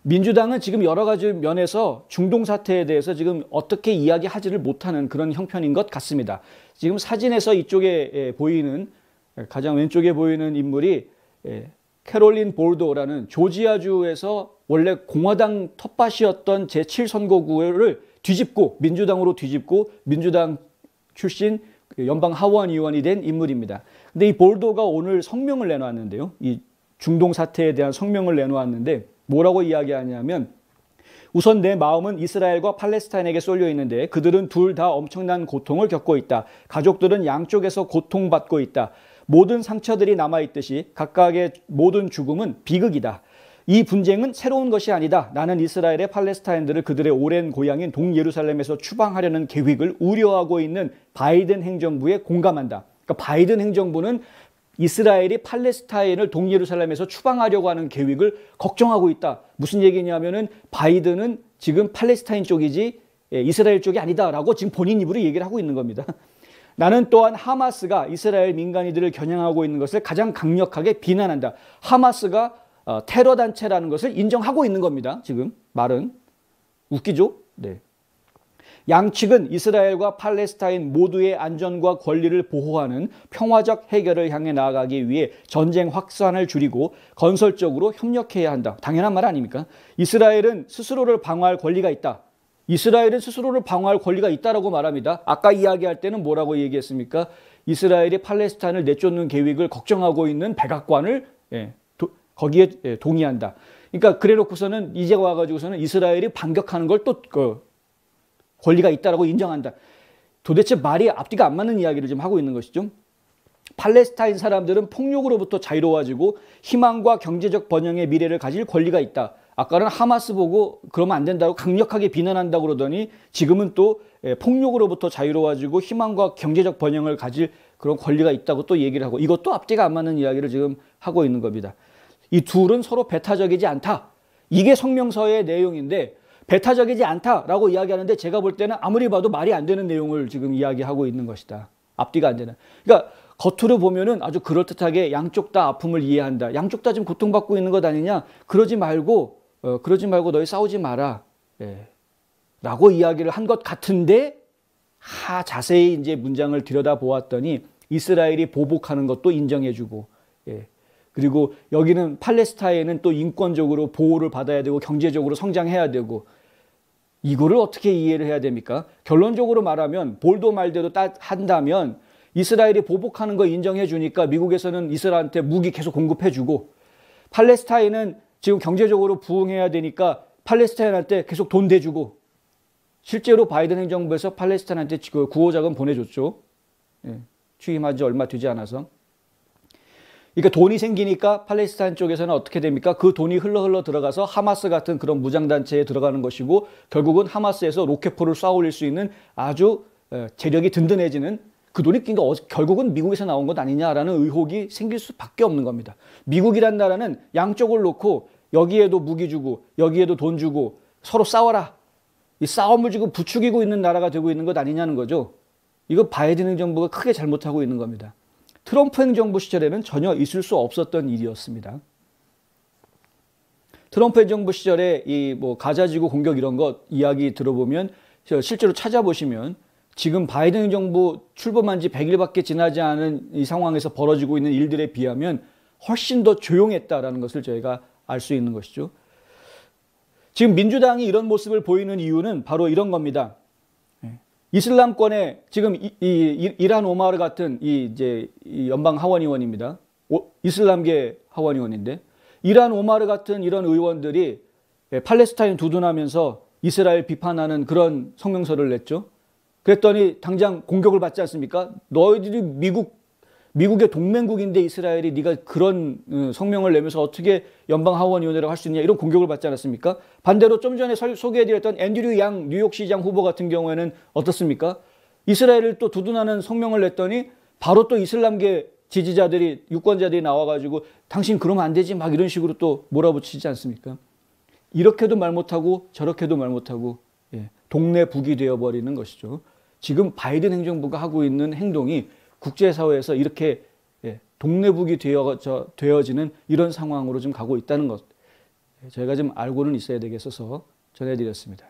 민주당은 지금 여러 가지 면에서 중동 사태에 대해서 지금 어떻게 이야기하지를 못하는 그런 형편인 것 같습니다. 지금 사진에서 이쪽에 보이는 가장 왼쪽에 보이는 인물이 캐롤린 볼도라는 조지아주에서 원래 공화당 텃밭이었던 제7선거구를 뒤집고 민주당으로 뒤집고 민주당 출신 연방 하원 의원이 된 인물입니다. 근데 이 볼도가 오늘 성명을 내놓았는데요. 이 중동 사태에 대한 성명을 내놓았는데 뭐라고 이야기하냐면 우선 내 마음은 이스라엘과 팔레스타인에게 쏠려 있는데 그들은 둘 다 엄청난 고통을 겪고 있다. 가족들은 양쪽에서 고통받고 있다. 모든 상처들이 남아있듯이 각각의 모든 죽음은 비극이다. 이 분쟁은 새로운 것이 아니다. 나는 이스라엘의 팔레스타인들을 그들의 오랜 고향인 동예루살렘에서 추방하려는 계획을 우려하고 있는 바이든 행정부에 공감한다. 그러니까 바이든 행정부는 이스라엘이 팔레스타인을 동예루살렘에서 추방하려고 하는 계획을 걱정하고 있다. 무슨 얘기냐면은 바이든은 지금 팔레스타인 쪽이지 이스라엘 쪽이 아니다라고 지금 본인 입으로 얘기를 하고 있는 겁니다. 나는 또한 하마스가 이스라엘 민간인들을 겨냥하고 있는 것을 가장 강력하게 비난한다. 하마스가 테러 단체라는 것을 인정하고 있는 겁니다. 지금 말은 웃기죠? 네. 양측은 이스라엘과 팔레스타인 모두의 안전과 권리를 보호하는 평화적 해결을 향해 나아가기 위해 전쟁 확산을 줄이고 건설적으로 협력해야 한다. 당연한 말 아닙니까? 이스라엘은 스스로를 방어할 권리가 있다. 이스라엘은 스스로를 방어할 권리가 있다라고 말합니다. 아까 이야기할 때는 뭐라고 얘기했습니까? 이스라엘이 팔레스타인을 내쫓는 계획을 걱정하고 있는 백악관을 거기에 동의한다. 그러니까 그래놓고서는 이제 와가지고서는 이스라엘이 반격하는 걸 또 권리가 있다라고 인정한다. 도대체 말이 앞뒤가 안 맞는 이야기를 지금 하고 있는 것이죠. 팔레스타인 사람들은 폭력으로부터 자유로워지고 희망과 경제적 번영의 미래를 가질 권리가 있다. 아까는 하마스 보고 그러면 안 된다고 강력하게 비난한다고 그러더니 지금은 또 폭력으로부터 자유로워지고 희망과 경제적 번영을 가질 그런 권리가 있다고 또 얘기를 하고 이것도 앞뒤가 안 맞는 이야기를 지금 하고 있는 겁니다. 이 둘은 서로 배타적이지 않다. 이게 성명서의 내용인데 배타적이지 않다라고 이야기하는데 제가 볼 때는 아무리 봐도 말이 안 되는 내용을 지금 이야기하고 있는 것이다. 앞뒤가 안 되는. 그러니까 겉으로 보면은 아주 그럴듯하게 양쪽 다 아픔을 이해한다. 양쪽 다 지금 고통받고 있는 것 아니냐. 그러지 말고 너희 싸우지 마라. 라고 이야기를 한 것 같은데 자세히 이제 문장을 들여다보았더니 이스라엘이 보복하는 것도 인정해주고 그리고 여기는 팔레스타인은 또 인권적으로 보호를 받아야 되고 경제적으로 성장해야 되고 이거를 어떻게 이해를 해야 됩니까? 결론적으로 말하면 볼도 말대로 한다면 이스라엘이 보복하는 거 인정해 주니까 미국에서는 이스라엘한테 무기 계속 공급해 주고 팔레스타인은 지금 경제적으로 부흥해야 되니까 팔레스타인한테 계속 돈 대주고 실제로 바이든 행정부에서 팔레스타인한테 구호자금 보내줬죠. 취임한 지 얼마 되지 않아서. 그러니까 돈이 생기니까 팔레스타인 쪽에서는 어떻게 됩니까? 그 돈이 흘러 들어가서 하마스 같은 그런 무장단체에 들어가는 것이고 결국은 하마스에서 로켓포를 쏴 올릴 수 있는 아주 재력이 든든해지는 그 돈이 그러니까 결국은 미국에서 나온 것 아니냐라는 의혹이 생길 수밖에 없는 겁니다. 미국이란 나라는 양쪽을 놓고 여기에도 무기 주고 여기에도 돈 주고 서로 싸워라. 이 싸움을 지금 부추기고 있는 나라가 되고 있는 것 아니냐는 거죠. 이거 바이든 행정부가 크게 잘못하고 있는 겁니다. 트럼프 행정부 시절에는 전혀 있을 수 없었던 일이었습니다. 트럼프 행정부 시절에 이 가자지구 공격 이런 것 이야기 들어보면 실제로 찾아보시면 지금 바이든 행정부 출범한 지 100일밖에 지나지 않은 이 상황에서 벌어지고 있는 일들에 비하면 훨씬 더 조용했다라는 것을 저희가 알 수 있는 것이죠. 지금 민주당이 이런 모습을 보이는 이유는 바로 이런 겁니다. 이슬람권의 지금 이란 오마르 같은 이 연방 하원 의원입니다. 이슬람계 하원 의원인데 이란 오마르 같은 이런 의원들이 팔레스타인 두둔하면서 이스라엘 비판하는 그런 성명서를 냈죠. 그랬더니 당장 공격을 받지 않습니까? 너희들이 미국의 동맹국인데 이스라엘이 네가 그런 성명을 내면서 어떻게 연방 하원 의원이라고 할 수 있냐 이런 공격을 받지 않았습니까? 반대로 좀 전에 소개해드렸던 앤드류 양 뉴욕시장 후보 같은 경우에는 어떻습니까? 이스라엘을 또 두둔하는 성명을 냈더니 바로 또 이슬람계 지지자들이 유권자들이 나와가지고 당신 그러면 안 되지 막 이런 식으로 또 몰아붙이지 않습니까? 이렇게도 말 못하고 저렇게도 말 못하고 동네 북이 되어버리는 것이죠. 지금 바이든 행정부가 하고 있는 행동이 국제사회에서 이렇게 동네 북이 되어지는 이런 상황으로 좀 가고 있다는 것. 저희가 좀 알고는 있어야 되겠어서 전해드렸습니다.